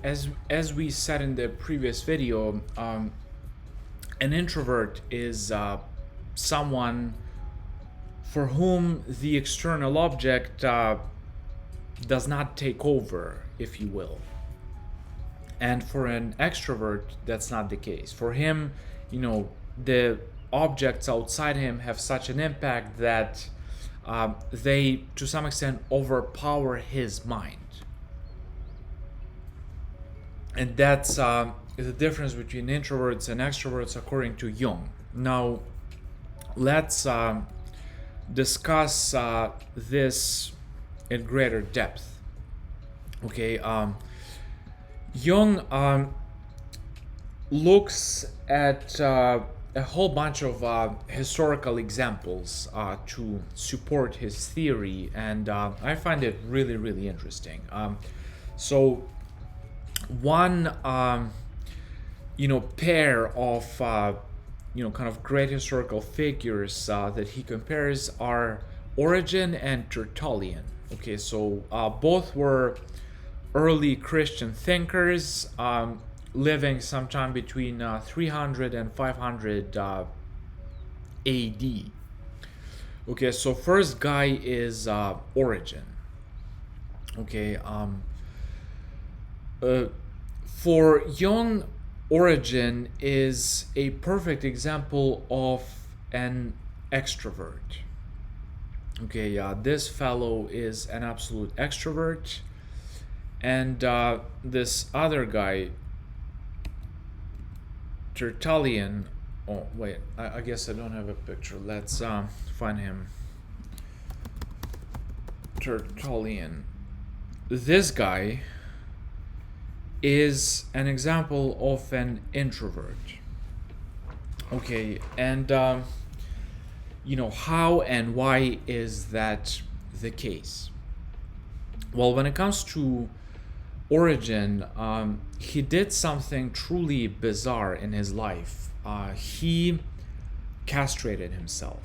as we said in the previous video, an introvert is someone for whom the external object does not take over, if you will. And for an extrovert, that's not the case. For him, the objects outside him have such an impact that they, to some extent, overpower his mind. And that's the difference between introverts and extroverts according to Jung. Now, let's discuss this in greater depth. Okay, Jung looks at a whole bunch of historical examples to support his theory, and I find it really, really interesting. So, one pair of kind of great historical figures that he compares are Origen and Tertullian. Okay, so both were early Christian thinkers, living sometime between 300 and 500 AD. Okay, so first guy is Origen. Okay, for Jung, Origen is a perfect example of an extrovert. Okay, this fellow is an absolute extrovert, and this other guy, Tertullian. Oh wait, I guess I don't have a picture. Let's find him. Tertullian. This guy is an example of an introvert. Okay, and how and why is that the case? Well, when it comes to Origen, he did something truly bizarre in his life. He castrated himself.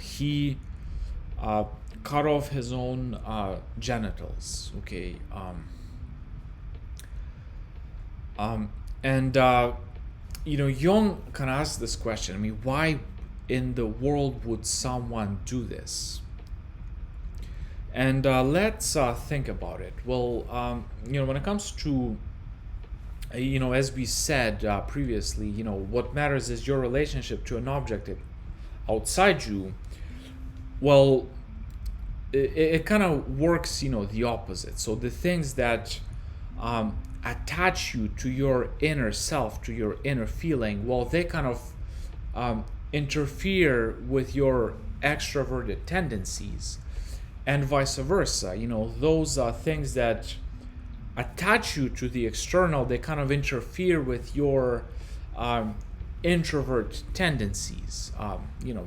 He cut off his own genitals. Okay. Jung kind of asked this question. I mean, why in the world would someone do this? And let's think about it. Well, when it comes to, as we said previously, what matters is your relationship to an object outside you. Well, it kind of works, the opposite. So the things that attach you to your inner self, to your inner feeling, well, they kind of interfere with your extroverted tendencies, and vice versa. Those things that attach you to the external, they kind of interfere with your introvert tendencies.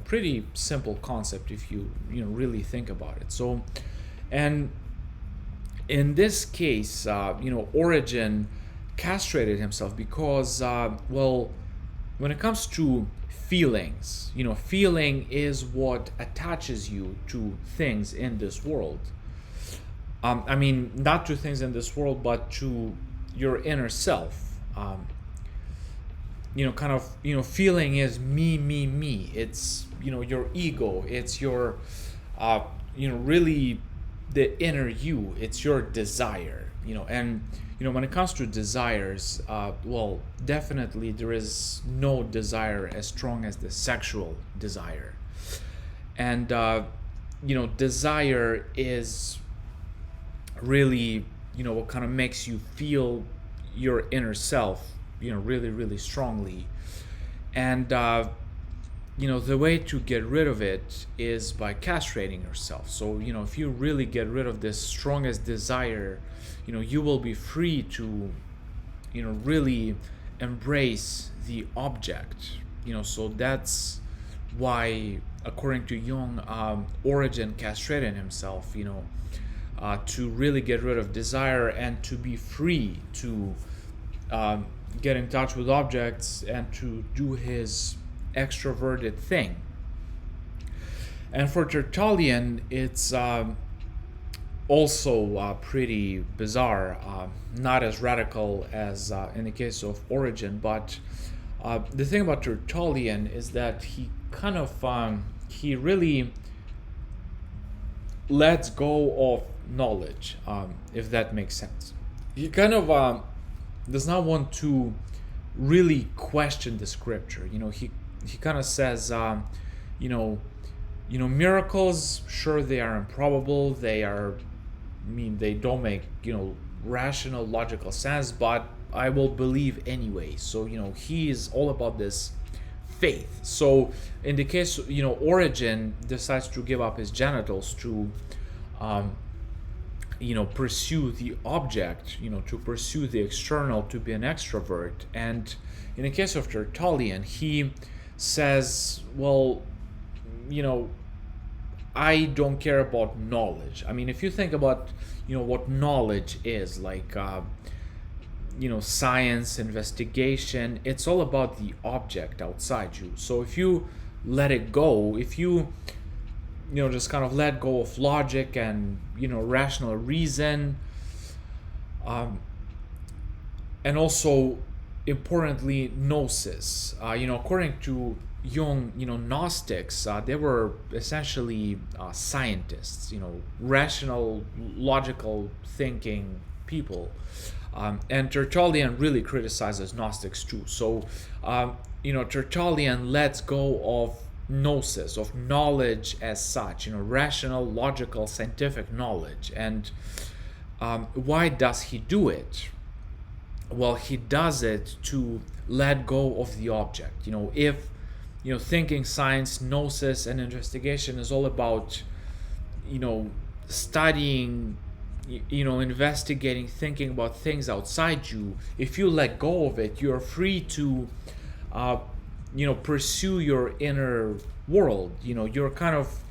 Pretty simple concept if you really think about it. So, and in this case, Origen castrated himself because, when it comes to feelings, feeling is what attaches you to things in this world. Not to things in this world, but to your inner self. Feeling is me. It's, your ego. It's your, really the inner you. It's your desire, and, when it comes to desires, definitely there is no desire as strong as the sexual desire. And, desire is really, what kind of makes you feel your inner self, really, really strongly. And, the way to get rid of it is by castrating yourself. So, if you really get rid of this strongest desire, you will be free to, really embrace the object. So that's why, according to Jung, Origen castrated himself, to really get rid of desire and to be free to get in touch with objects and to do his extroverted thing. And for Tertullian, it's also pretty bizarre, not as radical as in the case of Origen, but the thing about Tertullian is that he kind of he really lets go of knowledge, if that makes sense. He kind of does not want to really question the scripture. He kind of says, miracles, sure, they are improbable. They don't make rational, logical sense, but I will believe anyway. So he is all about this faith. So in the case, Origen decides to give up his genitals to pursue the object, to pursue the external, to be an extrovert. And in the case of Tertullian, he says, well, I don't care about knowledge. I mean, if you think about, what knowledge is, like, science, investigation, it's all about the object outside you. So if you let it go, if you, just kind of let go of logic and, rational reason, and also, importantly, Gnosis. According to Jung, Gnostics, they were essentially scientists, rational, logical thinking people. And Tertullian really criticizes Gnostics too. So, Tertullian lets go of Gnosis, of knowledge as such, rational, logical, scientific knowledge. And why does he do it? Well, he does it to let go of the object. If thinking, science, Gnosis, and investigation is all about studying, investigating, thinking about things outside you, if you let go of it, you're free to pursue your inner world. You're kind of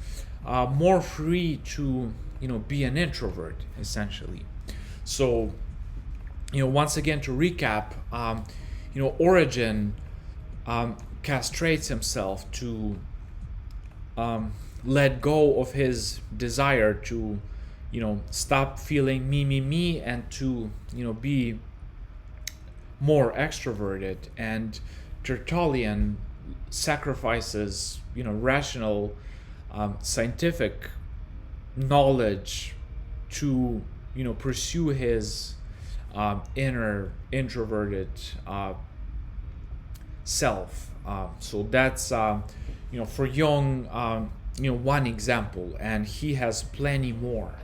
more free to be an introvert, essentially. So once again, to recap, Origen castrates himself to let go of his desire to stop feeling me, and to be more extroverted. And Tertullian sacrifices rational, scientific knowledge to pursue his inner introverted self. So that's for Jung, one example, and he has plenty more.